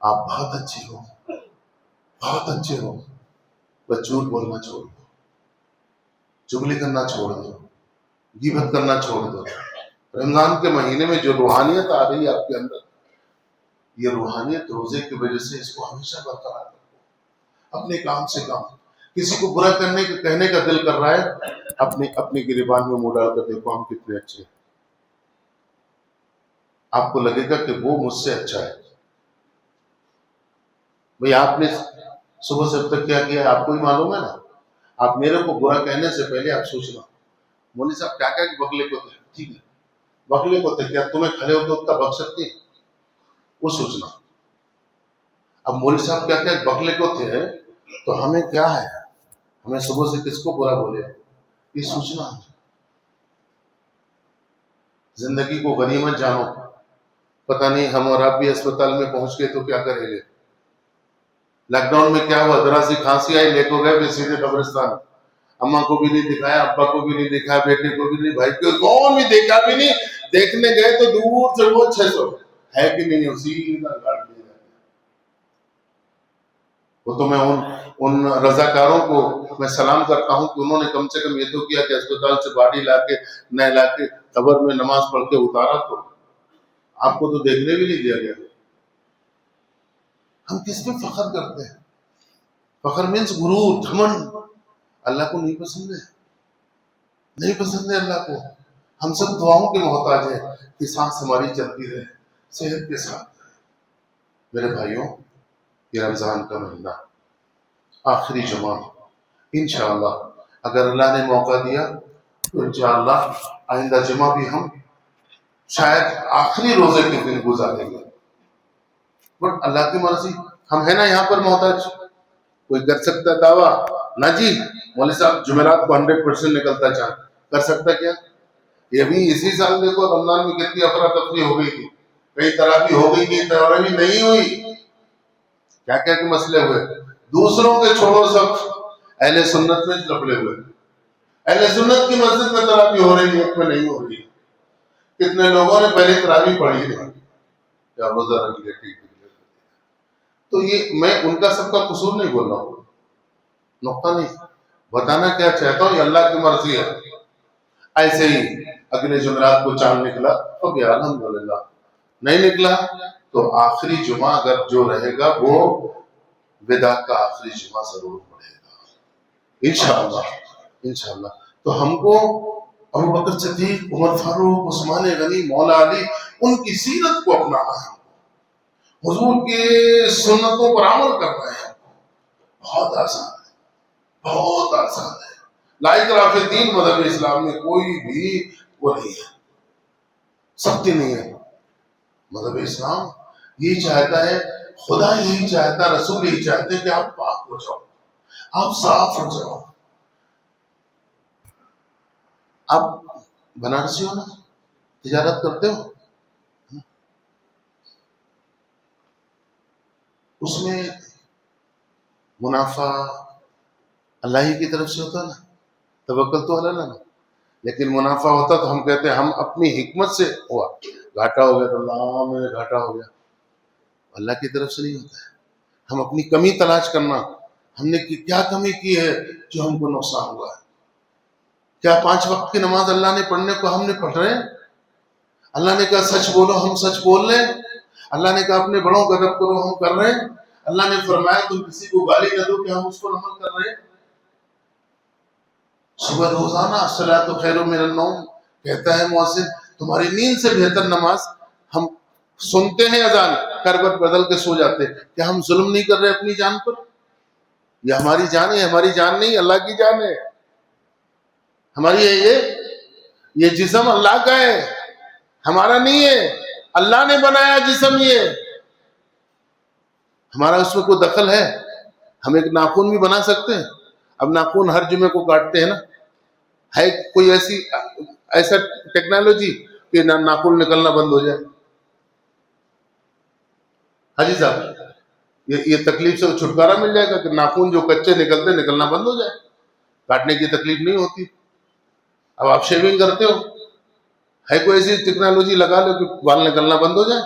آپ بہت اچھے ہو، بہت اچھے ہو، بس جھوٹ بولنا چھوڑ دو، چغلی کرنا چھوڑ دو، غیبت کرنا چھوڑ دو۔ رمضان کے مہینے میں جو روحانیت آ رہی ہے آپ کے اندر، یہ روحانیت روزے کی وجہ سے اس کو ہمیشہ برقرار رکھو۔ اپنے کام سے کام، کسی کو برا کہنے کا دل کر رہا ہے، اپنی گریبان میں منہ ڈال کر دیکھو ہم کتنے اچھے ہیں، آپ کو لگے گا کہ وہ مجھ سے اچھا ہے۔ بھئی آپ نے صبح سے اب تک کیا کیا ہے آپ کو ہی معلوم ہے نا، آپ میرے کو برا کہنے سے پہلے آپ سوچنا مولوی صاحب کیا کہ بگلے کو تھے، ٹھیک ہے بگلے کو تھے، کیا تمہیں کھڑے ہو کے اتنا بک سکتے ہیں، وہ سوچنا۔ اب مولوی صاحب کیا کہ بگلے کو تھے تو ہمیں کیا ہے، ہمیں صبح سے کس کو برا بولے، یہ سوچنا۔ زندگی کو غنیمت جانو، پتہ نہیں ہم اور آپ بھی اسپتال میں پہنچ گئے تو کیا کریں گے۔ لاک ڈاؤن میں کیا ہوا، ذرا سی کھانسی آئی لے کو گئے پھر سیدھے قبرستان، اماں کو بھی نہیں دکھایا، ابا کو بھی نہیں دکھایا، بیٹے کو بھی نہیں، بھائی کو کون بھی دیکھا بھی نہیں، دیکھنے گئے تو دور سے وہ 600 ہے کہ نہیں اسی کا گاڑ دیا۔ وہ تو میں ان رضاکاروں کو میں سلام کرتا ہوں کہ انہوں نے کم سے کم یہ تو کیا کہ اسپتال سے باڈی لا کے نہ لا کے قبر میں نماز پڑھ کے اتارا، تو آپ کو تو دیکھنے بھی نہیں دیا گیا۔ ہم کس پہ فخر کرتے ہیں؟ فخر مینس غرور، گھمنڈ۔ اللہ کو نہیں پسند ہے، نہیں پسند ہے اللہ کو۔ ہم سب دعاؤں کے محتاج ہیں کہ سانس ہماری چلتی رہے صحت کے ساتھ۔ میرے بھائیوں، یہ رمضان کا مہینہ آخری جمعہ، انشاءاللہ اگر اللہ نے موقع دیا تو انشاءاللہ آئندہ جمعہ بھی ہم شاید آخری روزے کے دن گزاریں گے، بٹ اللہ کی مرضی۔ ہم ہیں نا یہاں پر محتاج؟ کوئی کر سکتا ہے دعویٰ؟ نہ جی، مولوی صاحب جمعرات کو 100% نکلتا چاند، کر سکتا کیا؟ یہ بھی اسی سال دیکھو رمضان میں کتنی افراتفری ہو گئی تھی، کئی تراویح ہو گئی تھی، تراویح نہیں ہوئی، کیا کیا کہ مسئلے ہوئے۔ دوسروں کے چھوڑو، سب اہل سنت میں لپڑے ہوئے۔ اہل سنت کی مسجد میں تراویح ہو رہی ہے، ایک میں نہیں ہو رہی ہے۔ کتنے لوگوں نے پہلے تراویح پڑھی نہیں، کیا روزہ رکھ لیا، ٹھیک ہے۔ تو یہ میں ان کا سب کا قصور نہیں بول رہا ہوں، نقطہ نہیں، بتانا کیا چاہتا ہوں، یہ اللہ کی مرضی ہے۔ ایسے ہی اگلے جمعرات کو چاند نکلا تو گیا، الحمدللہ۔ نہیں نکلا تو آخری جمعہ اگر جو رہے گا وہ وداع کا آخری جمعہ ضرور پڑے گا، انشاءاللہ انشاءاللہ۔ تو ہم کو ابوبکر صدیق، عمر فاروق، عثمان غنی، مولا علی، ان کی سیرت کو اپنانا ہے، حضور کے سنتوں پر عمل کرنا ہے۔ بہت آسان ہے، بہت آسان ہے۔ لا اکراہ فی الدین مذہب اسلام میں کوئی بھی وہ نہیں ہے، سختی نہیں ہے۔ مذہب اسلام یہی چاہتا ہے، خدا یہی چاہتا، رسول یہی چاہتے کہ آپ پاک ہو جاؤ، آپ صاف ہو جاؤ۔ آپ بنارسی ہو نا، تجارت کرتے ہو، اس میں منافع اللہ ہی کی طرف سے ہوتا نا، توکل تو اللہ نا، لیکن منافع ہوتا تو ہم کہتے ہیں ہم اپنی حکمت سے ہوا، گھاٹا ہو گیا تو اللہ میں گھاٹا ہو گیا، اللہ کی طرف سے نہیں ہوتا ہے۔ ہم اپنی کمی تلاش کرنا، ہم نے کیا کمی کی ہے جو ہم کو نقصان ہوا ہے؟ کیا 5 وقت کی نماز اللہ نے پڑھنے کو ہم نے پڑھ رہے ہیں؟ اللہ نے کہا سچ بولو، ہم سچ بول رہے ہیں۔ اللہ نے کہا اپنے بڑوں کا ادب کرو، ہم کر رہے ہیں۔ اللہ نے فرمایا تم کسی کو گالی نہ دو، کہ ہم اس پر عمل کر رہے ہیں۔ صبح روزانہ الصلاۃ خیر من النوم کہتا ہے مؤذن، تمہاری نیند سے بہتر نماز۔ ہم سنتے ہیں اذان، کربت بدل کے سو جاتے، کیا ہم ظلم نہیں کر رہے اپنی جان پر؟ یہ ہماری جان ہے، ہماری جان نہیں، اللہ کی جان ہے ہماری ہے۔ یہ جسم اللہ کا ہے، ہمارا نہیں ہے، اللہ نے بنایا جسم، یہ ہمارا اس میں کوئی دخل ہے؟ ہم ایک ناخن بھی بنا سکتے ہیں؟ اب ناخن ہر جمعے کو کاٹتے ہیں نا، ہے کوئی ایسا ٹیکنالوجی کہ ناخن نکلنا بند ہو جائے؟ حاجی صاحب یہ تکلیف سے چھٹکارا مل جائے گا کہ ناخن جو کچے نکلتے نکلنا بند ہو جائے، کاٹنے کی تکلیف نہیں ہوتی؟ اب آپ شیونگ کرتے ہو، ہے کوئی ایسی ٹیکنالوجی لگا لو کہ بال نکلنا بند ہو جائے؟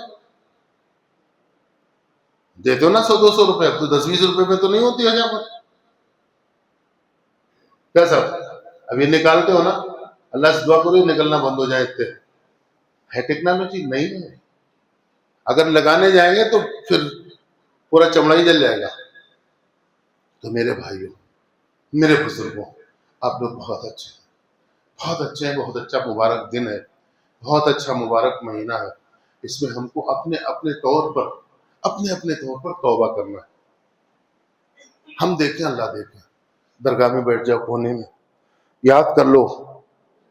دیتے ہو نا 100-200 روپے، اب تو 10-20 روپے میں تو نہیں ہوتی حجامت، کیا صاحب؟ اب یہ نکالتے ہو نا، اللہ سے دعا کرو نکلنا بند ہو جائے، اتنے ہے ٹیکنالوجی نہیں ہے۔ اگر لگانے جائیں گے تو پھر پورا چمڑا ہی جل جائے گا۔ تو میرے بھائیوں، میرے بزرگوں، آپ لوگ بہت اچھے ہیں، بہت اچھے ہیں، بہت اچھا مبارک دن ہے، بہت اچھا مبارک مہینہ ہے۔ اس میں ہم کو اپنے اپنے طور پر توبہ کرنا ہے۔ ہم دیکھیں، اللہ دیکھیں، درگاہ میں بیٹھ جاؤ کونے میں، یاد کر لو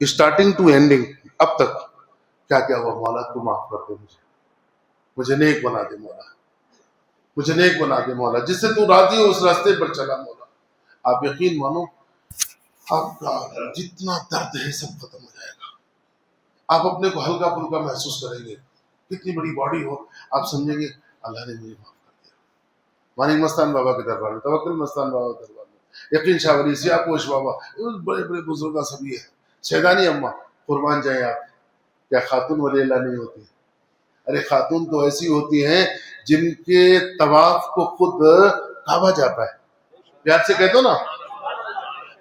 اسٹارٹنگ ٹو اینڈنگ اب تک کیا کیا ہوا۔ مولا تو معاف کر دے، مجھے نیک بنا دے مولا، مجھے نیک بنا دے مولا، جس سے تو راضی ہو اس راستے پر چلا مولا۔ آپ یقین مانو، آپ کا جتنا درد ہے سب ختم ہو جائے گا، آپ اپنے کو ہلکا پھلکا محسوس کریں گے۔ کتنی بڑی باڈی ہو، آپ سمجھیں گے اللہ نے مجھے معاف کر دیا۔ مانک مستان بابا کے دربار میں، توکل مستان بابا کے دربار میں، یقین شاہ ولی، سیاہ پوش بابا، بڑے بڑے بزرگاں سبھی ہے، شہدانی اماں، قربان جائیں آپ۔ کیا خاتون ولی اللہ نہیں ہوتی؟ ارے خاتون تو ایسی ہوتی ہیں جن کے طواف کو خود کعبہ جا پائے. پیار سے کہتے ہو نا.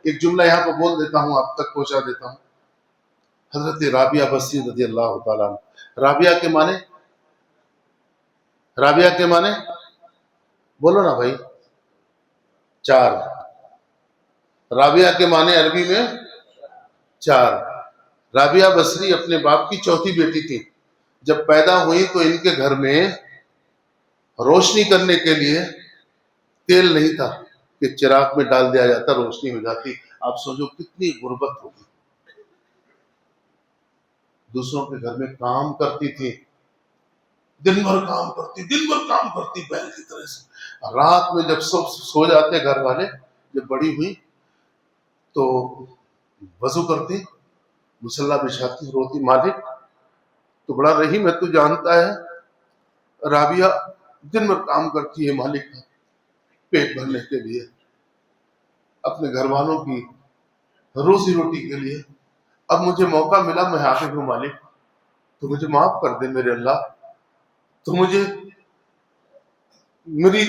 ایک جملہ یہاں پہ بول دیتا ہوں, آپ تک پہنچا دیتا ہوں. حضرت رابعہ بصری رضی اللہ تعالیٰ عنہ. رابعہ کے معنی, رابعہ کے معنی بولو نا بھائی, چار. رابعہ کے معنی عربی میں چار. رابعہ بصری اپنے باپ کی چوتھی بیٹی تھی. جب پیدا ہوئی تو ان کے گھر میں روشنی کرنے کے لیے تیل نہیں تھا کہ چراغ میں ڈال دیا جاتا روشنی ہو جاتی. آپ سوچو کتنی غربت ہوگی. دوسروں کے گھر میں کام کرتی تھی, دن بھر کام کرتی بیل کی طرح سے. رات میں جب سب سو جاتے گھر والے, جب بڑی ہوئی تو وضو کرتی, مصلی بچھاتی, روتی, مالک تو بڑا رحیم ہے, تو جانتا ہے رابعہ دن بھر کام کرتی ہے مالک کا پیٹ بھرنے کے لیے, اپنے گھر والوں کی روزی روٹی کے لیے. اب مجھے موقع ملا, میں حافظ ہوں مالک, تو مجھے معاف کر دے میرے اللہ, تو مجھے میری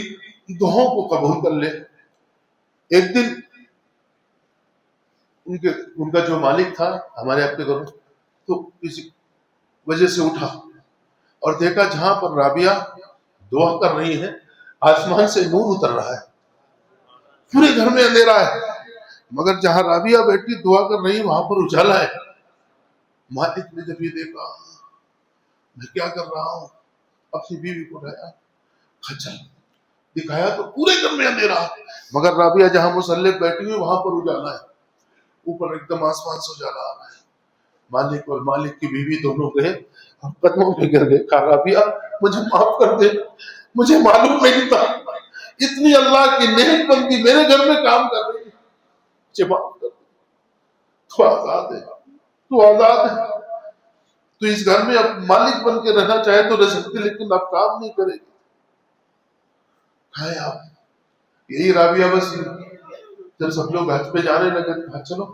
دعاؤں کو قبول کر لے. ایک دن ان کا جو مالک تھا ہمارے آپ کے گھر, تو کسی وجہ سے اٹھا اور دیکھا جہاں پر رابعہ دعا کر رہی ہے آسمان سے نور اتر رہا ہے, پورے گھر میں اندھیرا ہے, مگر جہاں رابعہ بیٹھی دعا کر رہی وہاں پر اجالا ہے. مالک نے جب یہ دیکھا, میں کیا کر رہا ہوں, اپنی بیوی کو اٹھایا, خچر دکھایا تو پورے گھر میں اندھیرا, مگر رابعہ جہاں مصلی بیٹھی ہوئی وہاں پر اجالا ہے. اوپر ایک دم آسمان سے اجالا آ رہا ہے. مالک اور مالک کی بیوی دونوں گئے اور قدموں پہ گر گئے, کہا رابعہ مجھے معاف کر دے, مجھے معلوم نہیں تھا اتنی اللہ کی نیک بندی میرے گھر میں کام کر رہی ہے, مجھے معاف کر دے, تو آزاد ہے, تو آزاد ہے. تو اس گھر میں اب مالک بن کے رہنا چاہے تو رہ سکتے, لیکن اب کام نہیں کرے گی. کھائے آپ, یہی رابعہ بصری. جب سب لوگ حج پہ جانے لگے, کہا چلو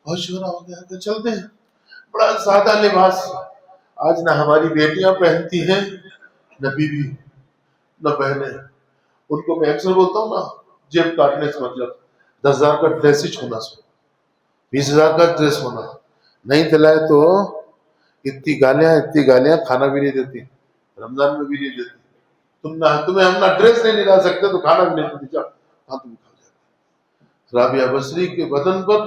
بہت شورا ہو گیا, تو چلتے ہیں. بڑا سادہ لباس آج نہ ہماری بیٹیاں پہنتی ہیں, نہ بیوی, نہ بہنیں. ان کو میں اکثر بولتا ہوں نا, جیب کاٹنے سے مطلب 10,000 کا ڈریس ہی چھونا, 20,000 کا ڈریس ہونا, نہیں دلائے تو اتنی گالیاں, کھانا بھی نہیں دیتی, رمضان میں بھی نہیں دیتی. تمہیں ہم نہ ڈریس نہیں لا سکتے تو کھانا بھی نہیں دیتی, جاؤ ہاں تم کھا جاتے. رابعہ بصری کے بدن پر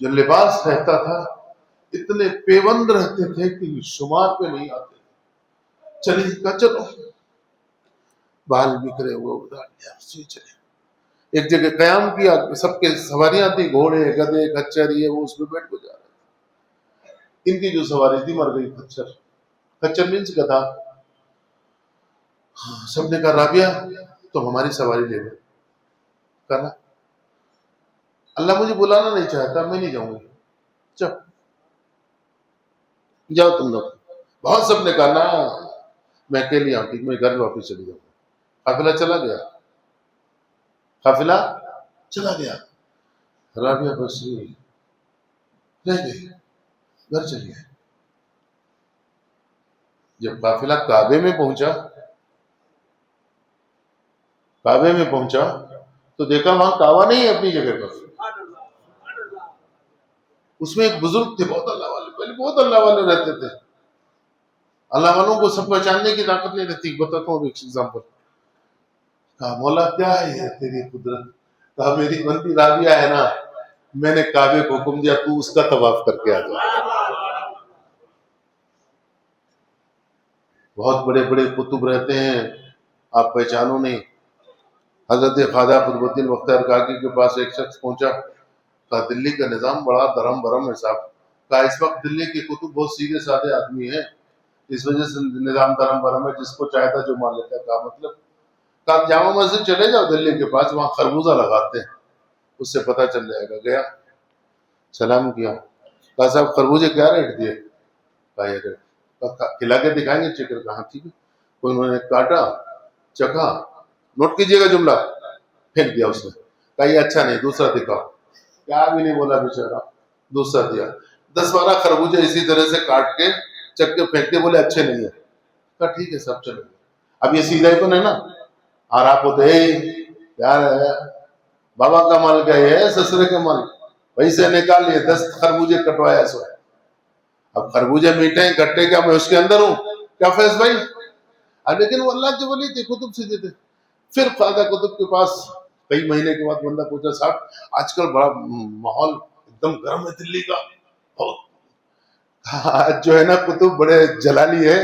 جو لباس رہتا تھا اتنے پیوند رہتے تھے کہ شمار پہ نہیں آتے. چلو بال بکھرے ہوئے چلے. ایک جگہ قیام کیا, سب کے سواریاں تھی, گھوڑے, گدے, کچر, یہ وہ, اس پہ بیٹھ کو جا رہے تھے. ان کی جو سواری تھی مر گئی, کچر مینس گدھا. سب نے کہا رابعہ تم ہماری سواری لے لو. کہا اللہ مجھے بلانا نہیں چاہتا, میں نہیں جاؤں گی, چل جاؤ تم لوگ. بہت سب نے کہا نا میں اکیلی آؤں, میں گھر واپس چلی جاؤں. قافلہ چلا گیا. رابعہ بصری رہ گئی, گھر چلی گئی. جب قافلہ کعبے میں پہنچا تو دیکھا وہاں کعبہ نہیں ہے اپنی جگہ پر. اس میں ایک بزرگ تھے, بہت اللہ والے, پہلے بہت اللہ والے رہتے تھے. اللہ والوں کو سب پہچاننے کی طاقت نہیں رہتی. بتاتا ہوں ایک ایگزامپل. کہا مولا کیا ہے یہ تیری قدرت. کہا میری بندی رابعہ ہے نا, میں نے کعبے کو حکم دیا تو اس کا طواف کر کے آ جا. بہت بڑے بڑے قطب رہتے ہیں, آپ پہچانو نہیں. حضرت خواجہ قطب الدین بختیار کاکی کے پاس ایک شخص پہنچا, کہا دلی کا نظام بڑا درم برم ہے صاحب. کہا اس وقت دلی کے قطب بہت سیدھے سادے آدمی ہیں, اس وجہ سے نظام درم برم ہے, جس کو چاہتا جو مان لیتا. کہا مطلب, کہا جامع مسجد چلے جاؤ دلی کے پاس, وہاں خربوزہ لگاتے ہیں, اس سے پتہ چل جائے گا. گیا, سلام کیا. کہا صاحب خربوزے کیا ریٹ دیے. کہا یہ ریٹ. کھلا کے دکھائیں گے چکر. کہا ٹھیک ہے. انہوں نے کاٹا, چکھا, نوٹ کیجئے گا جملہ, پھینک دیا اس نے. کہا یہ اچھا نہیں, دوسرا دکھاؤ. کیا بھی نہیں بولا بیچارہ, دوسرا دیا. 10-12 خربوزے اسی طرح سے کاٹ کے چک کے پھینک کے بولے اچھے نہیں ہے. کہا ٹھیک ہے سب چلو. اب یہ سیدھا ہی تو نہیں نا, اور آپ کو دے یار بابا کا مال کیا ہے سسرے کا مال پیسے نکال لیے 10 خربوزے کٹوایا سو اب خربوزے میٹھے ہیں کٹے کیا میں اس کے اندر ہوں کیا فیض بھائی لیکن وہ اللہ کے ولی تھے کتب سے تھے پھر خواجہ قطب کے پاس کئی مہینے کے بعد بندہ پوچھا صاحب آج کل بڑا ماحول ایک دم گرم ہے دلی کا آج جو ہے نا قطب بڑے جلالی ہے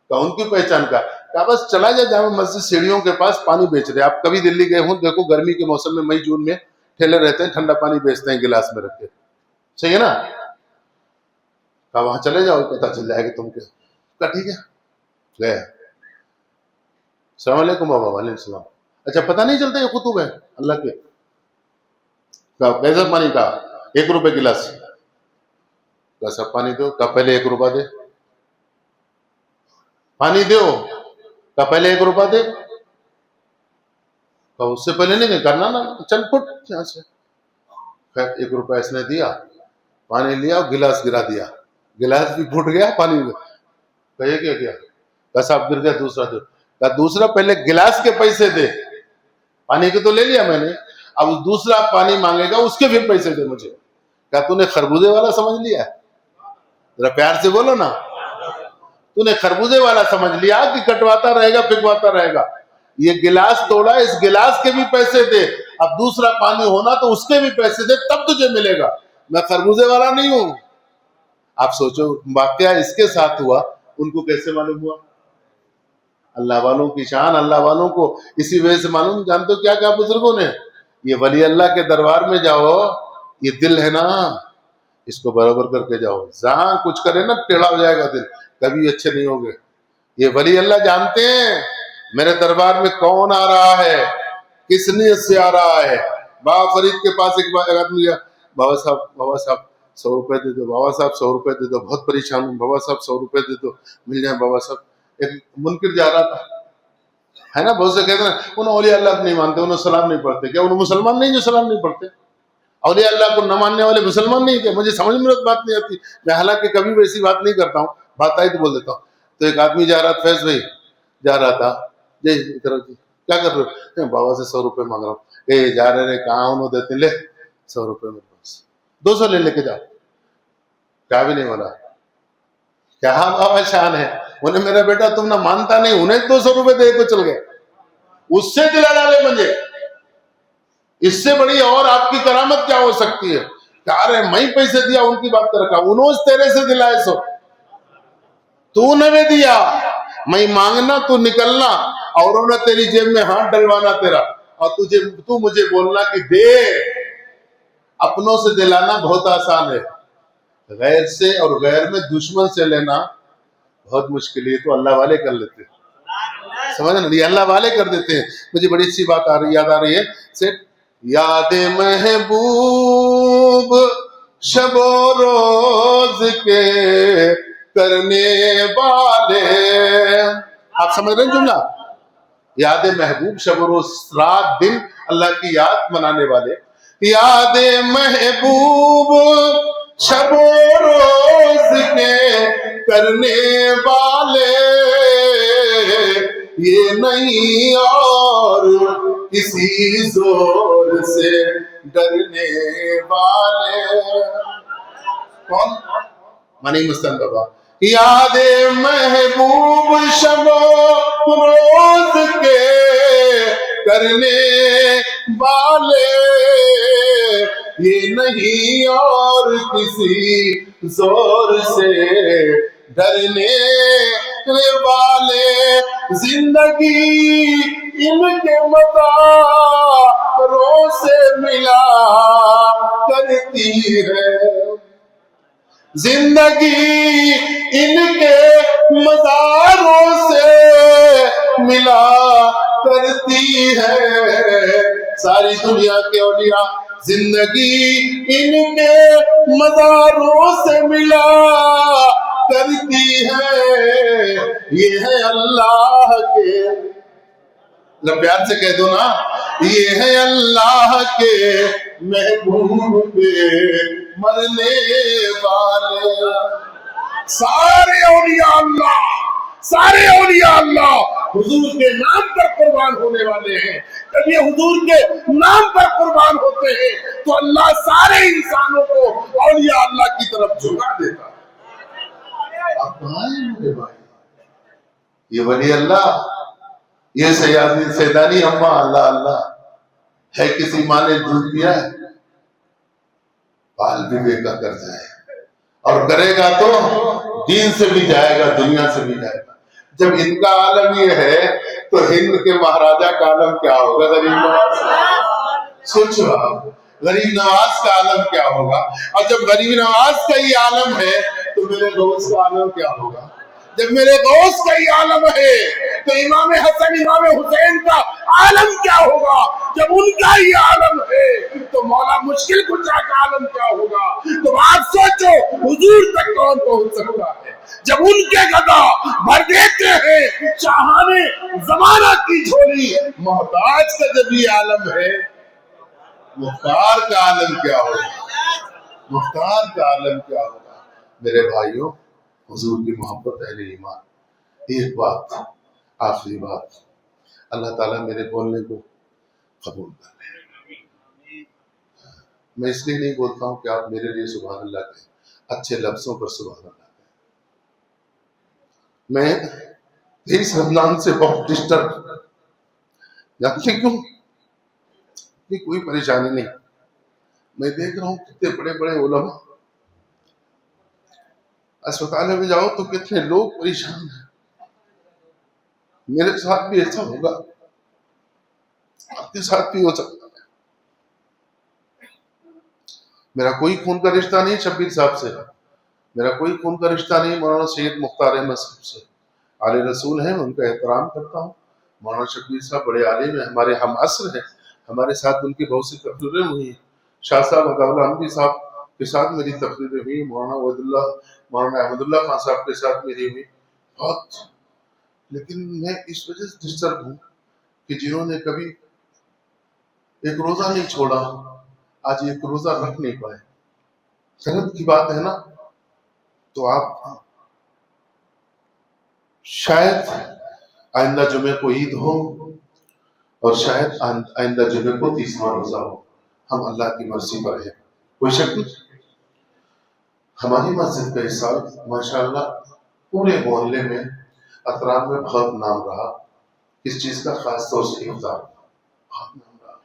ان کی پہچان کا کہا بس چلا جائے جامع مسجد سیڑھیوں کے پاس پانی بیچ رہے آپ کبھی دلی گئے ہوں دیکھو گرمی کے موسم میں مئی جون میں ٹھیلے رہتے ہیں ٹھنڈا پانی بیچتے ہیں گلاس میں رکھ کے صحیح ہے نا کہا وہاں چلے جاؤ پتہ چل جائے گا تم کے کہا ٹھیک ہے گئے السلام علیکم بابا وعلیکم السلام اچھا پتہ نہیں چلتا یہ قطب ہے اللہ کے کہا کیسا پانی کا 1 روپے گلاس کہا سب پانی دو کہا پہلے 1 روپیہ دے پانی دو کہا پہلے 1 روپیہ دے کہا اس سے پہلے نہیں کرنا نا چل پھٹ یہاں سے خیر 1 روپیہ اس نے دیا پانی لیا اور گلاس گرا دیا گلاس بھی پھٹ گیا پانی کہے کیا کیا کہا صاحب گر گیا دوسرا دو کہا دوسرا پہلے گلاس کے پیسے دے پانی کے تو لے لیا میں نے اب دوسرا پانی مانگے گا اس کے بھی پیسے دے مجھے کہا تو نے خربوزے والا سمجھ لیا ذرا پیار سے بولو نا تو نے خربوزے والا سمجھ لیا کہ کٹواتا رہے گا پھکواتا رہے گا یہ گلاس توڑا اس گلاس کے بھی پیسے دے اب دوسرا پانی ہونا تو اس کے بھی پیسے دے تب تجھے ملے گا میں خربوزے والا نہیں ہوں آپ سوچو واقعہ اس کے ساتھ ہوا ان کو کیسے معلوم ہوا اللہ والوں کی شان اللہ والوں کو اسی وجہ سے معلوم جانتے ہو کیا کہا بزرگوں نے یہ ولی اللہ کے دربار میں جاؤ یہ دل ہے نا اس کو برابر کر کے جاؤ جہاں کچھ کرے نا ٹیڑھا ہو جائے گا دل کبھی اچھے نہیں ہوگے یہ ولی اللہ جانتے ہیں میرے دربار میں کون آ رہا ہے کس نیت سے آ رہا ہے بابا فرید کے پاس ایک آدمی گیا بابا صاحب 100 روپے دے دو بابا صاحب 100 روپے دے دو بہت پریشان ہوں بابا صاحب 100 روپے دے دو مل جائیں بابا صاحب ایک منکر جا رہا تھا ہے نا بہت سے کہتے ہیں انہوں اولیاء اللہ کو نہیں مانتے انہوں سلام نہیں پڑھتے کیا انہوں مسلمان نہیں جو سلام نہیں پڑھتے اولیاء اللہ کو نہ ماننے والے مسلمان نہیں کیا مجھے سمجھ میں بات نہیں آتی میں حالانکہ کبھی ویسی بات نہیں کرتا ہوں بات آئی تو بول دیتا ہوں تو ایک آدمی جا رہا تھا فیض بھائی جا رہا تھا جی کیا کر رہے ہو بابا سے 100 روپے مانگ رہا ہوں جا رہے کہاں انہوں دیتے لے 100 روپے میرے پاس 200 لے کے جاؤ کیا بھی نہیں بولا کیا بابا شان ہے انہیں میرا بیٹا تم نہ مانتا نہیں انہیں 200 روپے دے کو چل گئے اس سے دلا ڈالے مجھے اس سے بڑی اور آپ کی کرامت کیا ہو سکتی ہے کہا رہے میں پیسے دیا ان کی بات کر رکھا انہوں تیرے سے دلائے سو تو نے دیا میں مانگنا تو نکلنا اوروں نے تیری جیب میں ہاتھ ڈلوانا تیرا اور تو مجھے بولنا کہ دے اپنوں سے دلانا بہت آسان ہے غیر سے اور غیر میں دشمن سے لینا بہت مشکل ہے تو اللہ والے کر لیتے ہیں سمجھ نا یہ اللہ والے کر دیتے ہیں مجھے بڑی اچھی بات یاد آ رہی ہے سیٹ یاد محبوب شب و روز کے کرنے والے آپ سمجھ رہے ہیں جملہ یاد محبوب شب و روز رات دن اللہ کی یاد منانے والے یاد محبوب شب و روز کے کرنے والے یہ نہیں اور کسی زور سے ڈرنے والے کون منی مستن بابا یاد محبوب شب و روز کے کرنے والے یہ نہیں اور کسی زور سے ڈرنے والے زندگی ان کے مداروں سے ملا کرتی ہے زندگی ان کے مزاروں سے ملا کرتی ہے ساری دنیا کے اولیاء زندگی ان کے مزاروں سے ملا کرتی ہے یہ ہے اللہ کے پیار سے کہہ دو نا یہ ہے اللہ کے محبوب مرنے والے سارے اولیاء اللہ حضور کے نام پر قربان ہونے والے ہیں. جب یہ حضور کے نام پر قربان ہوتے ہیں تو اللہ سارے انسانوں کو اولیاء اللہ کی طرف جھکا دیتا ہے. آپ کہاں ہیں میرے بھائی؟ یہ ولی اللہ، یہ سیدانی اماں اللہ اللہ ہے. کسی ماں نے دودھ پیا ہے؟ بال بھی بیکا کر جائے، اور کرے گا تو دین سے بھی جائے گا، دنیا سے بھی جائے گا. جب ان کا عالم یہ ہے تو ہند کے مہاراجا کا عالم کیا ہوگا؟ غریب نواز کا سوچو آپ، غریب نواز کا عالم کیا ہوگا؟ اور جب غریب نواز کا ہی عالم ہے تو میرے غوث کا عالم کیا ہوگا؟ جب میرے غوث کا ہی عالم ہے تو امام حسن امام حسین کا عالم کیا ہوگا؟ جب ان کا ہی عالم ہے تو مولا مشکل کشا کا عالم کیا ہوگا؟ تو آپ سوچو حضور تک کون پہنچ سکتا ہے جب ان کے گدا بھر دیتے ہیں چاہانے زمانہ کی جھولی. محتاج کا جب یہ عالم ہے، مختار کا عالم کیا ہوگا؟ مختار کا عالم کیا ہوگا؟ میرے بھائیوں، حضور کی محبت، اہل ایمان. ایک بات، آخری بات، اللہ تعالیٰ میرے بولنے کو قبول کر لے. میں اس لیے نہیں بولتا ہوں کہ آپ میرے لیے سبحان اللہ کہیں، اچھے لفظوں پر سبحان اللہ کہیں. میں 23 رمضان سے بہت ڈسٹرب، جانتے کیوں؟ کوئی پریشانی نہیں. میں دیکھ رہا ہوں کتنے بڑے بڑے علماء، اسپتالوں میں جاؤ تو کتنے لوگ پریشان ہیں. میرے ساتھ بھی ایسا ہوگا، آپ کے ساتھ بھی ہو سکتا ہے. میرا کوئی خون کا رشتہ نہیں شبیر صاحب سے، میرا کوئی خون کا رشتہ نہیں مولانا سید مختار احمد صاحب سے. عالی رسول ہیں، ان کا احترام کرتا ہوں. مولانا شبیر صاحب بڑے عالم ہیں، ہمارے ہم عصر ہیں، ہمارے ساتھ ان کی بہت سی تقریریں ہوئی ہیں. شاہ صاحب عطاءاللہ حمدی صاحب کے ساتھ میری تقریریں ہوئی، مولانا احمد اللہ خان صاحب کے ساتھ میری ہوئی بہت. لیکن میں اس وجہ سے ڈسٹرب ہوں کہ جنہوں نے کبھی ایک روزہ نہیں چھوڑا آج ایک روزہ رکھ نہیں پائے. صنعت کی بات ہے نا. تو آپ شاید آئندہ جمعے کو عید ہو اور شاید آئندہ جمعے کو 30واں روزہ ہو. ہم اللہ کی مرضی پر ہیں، کوئی شک نہیں. ہماری مسجد کا اس سال ماشاءاللہ پورے محلے میں اطراف میں بہت نام رہا. اس چیز کا خاص طور سے افطار بہت نام رہا،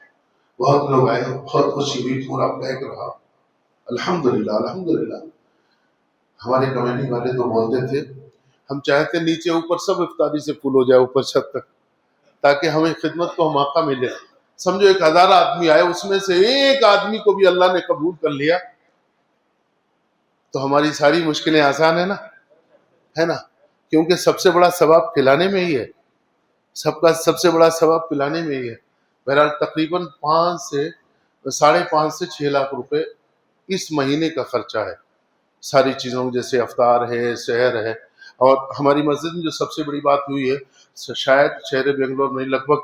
بہت لوگ آئے، بہت خوشی ہوئی، پورا بیک رہا. الحمدللہ الحمدللہ. ہمارے کمیٹی والے تو بولتے تھے ہم چاہتے نیچے اوپر سب افطاری سے فل ہو جائے اوپر چھت تک، تاکہ ہمیں خدمت کو موقع ملے. سمجھو 1000 آدمی آئے، اس میں سے ایک آدمی کو بھی اللہ نے قبول کر لیا تو ہماری ساری مشکلیں آسان ہیں نا، ہے نا. کیونکہ سب سے بڑا ثواب کھلانے میں ہی ہے، سب سے بڑا ثواب پلانے میں ہی ہے. بہرحال تقریباً 5.5 سے 6 لاکھ روپے اس مہینے کا خرچہ ہے ساری چیزوں، جیسے افطار ہے، سحر ہے. اور ہماری مسجد میں جو سب سے بڑی بات ہوئی ہے، شاید شہر بنگلور میں لگ بھگ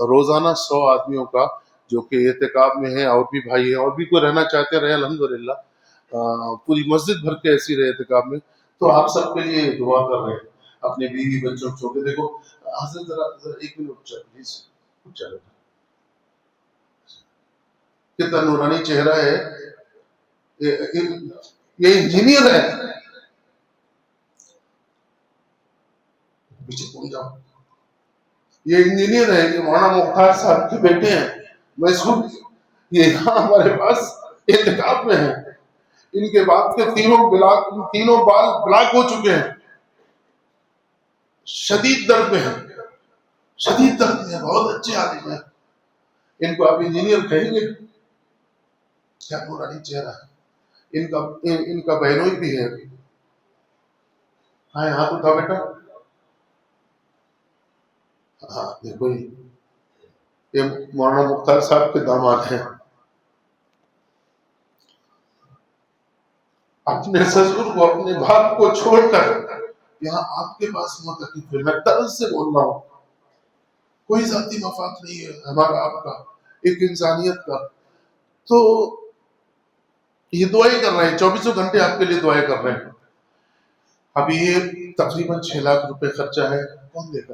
روزانہ 100 آدمیوں کا جو کہ اعتکاف میں ہیں، اور بھی بھائی ہیں اور بھی کوئی رہنا چاہتے رہے الحمدللہ. پوری مسجد بھر کے ایسی رہے اعتکاف میں. تو آپ سب کے لیے دعا کر رہے ہیں، اپنے بیوی بچوں چھوٹے. دیکھو حضرت ذرا ایک منٹ چلو، کتنا نورانی چہرہ ہے. یہ انجینئر ہے، پیچھے کون جاؤ، یہ انجینئر ہے، یہ مولانا مختار صاحب کے بیٹے ہیں. میں اس وقت یہ یہاں ہمارے پاس اعتکاف میں ہیں. ان کے بعد کے تینوں بال بلاک ہو چکے ہیں، شدید درد میں ہیں، شدید درد میں ہیں، بہت اچھے آدمی ہیں. ان کو آپ انجینئر کہیں گے؟ کیا نورانی چہرہ ہے. ان کا بہنوئی بھی ہے. ہاں ہاتھ اٹھا بیٹا. ہاں دیکھو یہ مولانا مختار صاحب کے داماد ہیں. اپنے سسر کو اپنے باپ کو چھوڑ کر یہاں آپ کے پاس متقف ہے. میں طرز سے بول رہا ہوں، کوئی ذاتی مفاد نہیں ہے ہمارا آپ کا، ایک انسانیت کا. تو یہ دعائیں کر رہے ہیں، 24 گھنٹے آپ کے لیے دعائیں کر رہے ہیں. اب یہ تقریباً 6 لاکھ روپے خرچہ ہے، کون دے گا؟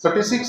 36।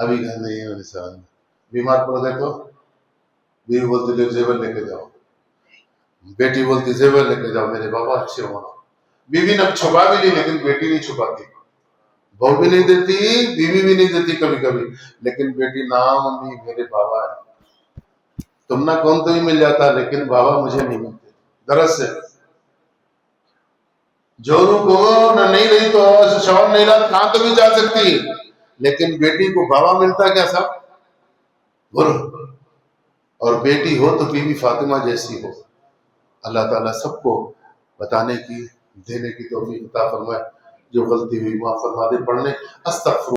ابھی گھر نہیں ہے انسان، بیمار پڑ گئے تو بیوی بولتی لے زیور لے کے جاؤ، بیٹی بولتی زیور لے کے جاؤ میرے بابا اچھے ہونا. بیوی نے چھپا بھی لی لیکن بیٹی نہیں چھپاتی، بہو بھی نہیں دیتی، بیوی بھی نہیں دیتی کبھی کبھی، لیکن بیٹی نام امی میرے بابا ہے. تم نہ کون تو ہی مل جاتا لیکن بابا مجھے نہیں ملتے. درس سے جورو کو نہ نہیں رہی تو شوہر نہیں رہا کہاں تو بھی جا سکتی ہے، لیکن بیٹی کو بابا ملتا کیا صاحب؟ اور بیٹی ہو تو بی بی فاطمہ جیسی ہو. اللہ تعالیٰ سب کو بتانے کی دینے کی توفیق عطا فرمائے. جو غلطی ہوئی معاف فرما دے. پڑھنے استغفر